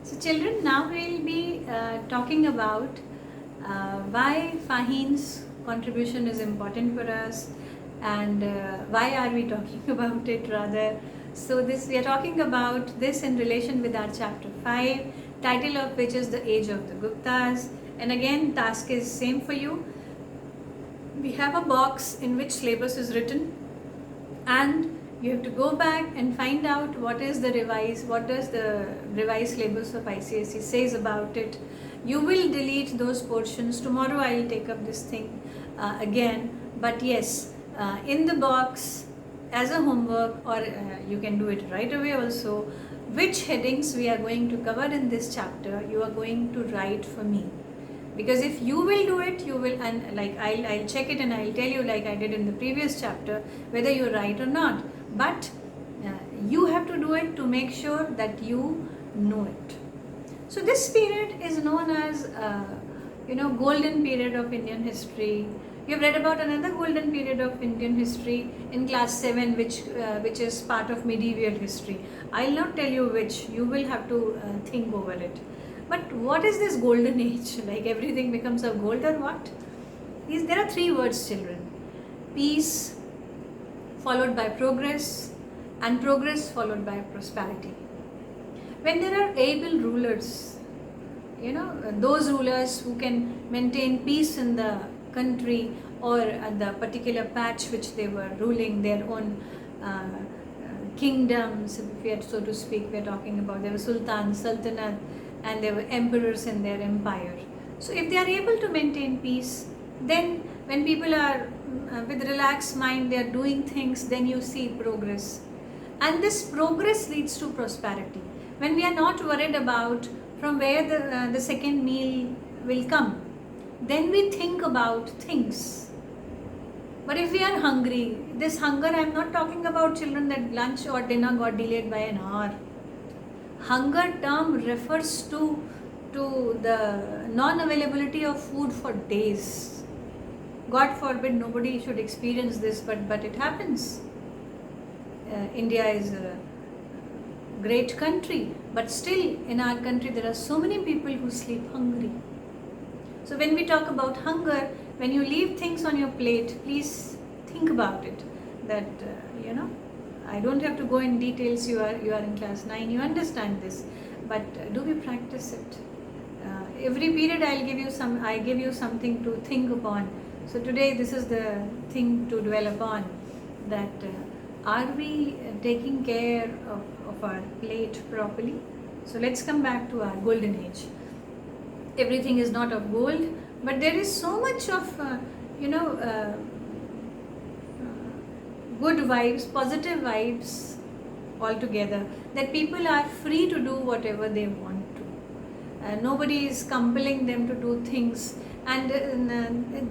So children, now we will be talking about why Faheen's contribution is important for us, and why are we talking about it rather. So this we are talking about this in relation with our chapter 5, title of which is The Age of the Guptas. And again, task is same for you. We have a box in which syllabus is written, and you have to go back and find out what does the revised syllabus of ICSE says about it. You will delete those portions. Tomorrow I will take up this thing again. But yes, in the box as a homework, or you can do it right away also, which headings we are going to cover in this chapter, you are going to write for me. Because if you will do it, you will, and like I'll check it and I'll tell you, like I did in the previous chapter, whether you're right or not. But you have to do it to make sure that you know it. So this period is known as golden period of Indian history. You've read about another golden period of Indian history in class 7, which is part of medieval history. I'll not tell you which. You will have to think over it. But what is this golden age? Like everything becomes of gold or what? There are 3 words, children. Peace followed by progress, and progress followed by prosperity. When there are able rulers, those rulers who can maintain peace in the country or at the particular patch which they were ruling, their own kingdoms, if we are, so to speak, we are talking about, there were sultans, sultanate, and there were emperors in their empire. So if they are able to maintain peace, then when people are with relaxed mind, they are doing things, then you see progress. And this progress leads to prosperity. When we are not worried about from where the second meal will come, then we think about things. But if we are hungry, this hunger, I am not talking about, children, that lunch or dinner got delayed by an hour. Hunger term refers to the non-availability of food for days. God forbid nobody should experience this, but it happens. India is a great country, but still in our country there are so many people who sleep hungry. So when we talk about hunger, when you leave things on your plate, please think about it. That I don't have to go in details. You are in class 9. You understand this, but do we practice it? Every period I give you something to think upon. So today this is the thing to dwell upon. That are we taking care of our plate properly? So let's come back to our golden age. Everything is not of gold, but there is so much of good vibes, positive vibes altogether, that people are free to do whatever they want to. Nobody is compelling them to do things. And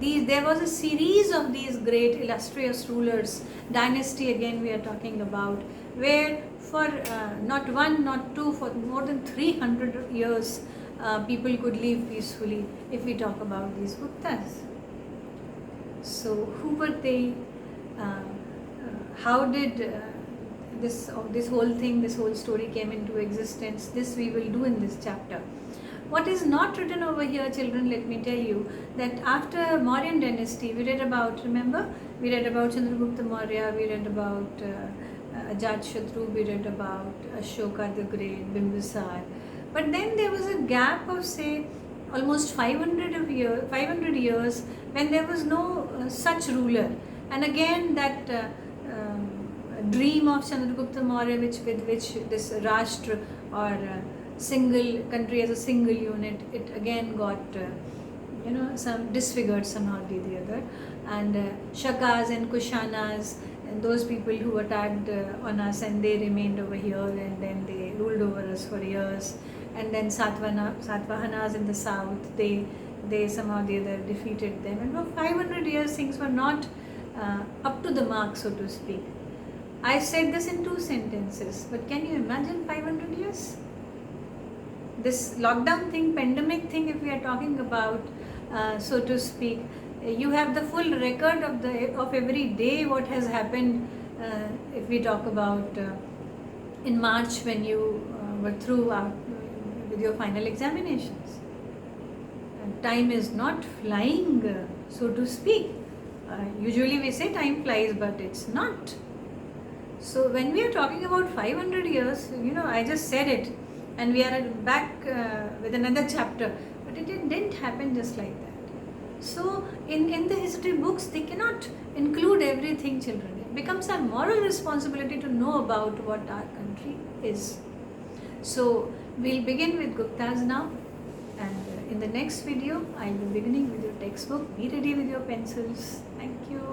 there was a series of these great illustrious rulers, dynasty again we are talking about, where for not one, not two, for more than 300 years, people could live peacefully, if we talk about these Guptas. So who were they? How did this whole story came into existence? This we will do in this chapter. What is not written over here, children, let me tell you, that after Mauryan dynasty, we read about, remember? We read about Chandragupta Maurya, we read about Ajatashatru, we read about Ashoka the Great, Bimbisar. But then there was a gap of, say, almost 500 years when there was no such ruler. And again that dream of Chandragupta Maurya, with which this Rashtra or single country as a single unit, it again got some disfigured somehow or the other. And Shakas and Kushanas, and those people who attacked on us, and they remained over here, and then they ruled over us for years. And then Satavahanas in the south, they somehow or the other defeated them. And for 500 years things were not up to the mark, so to speak. I said this in 2 sentences, but can you imagine 500 years? This lockdown thing, pandemic thing, if we are talking about, so to speak, you have the full record of every day what has happened. If we talk about in March, when you were through with your final examinations. And time is not flying, so to speak. Usually we say time flies, but it's not. So when we are talking about 500 years, I just said it, and we are back with another chapter, but it didn't happen just like that. So in the history books, they cannot include everything, children. It becomes our moral responsibility to know about what our country is. So we'll begin with Guptas now, and in the next video, I'll be beginning with your textbook. Be ready with your pencils. Thank you.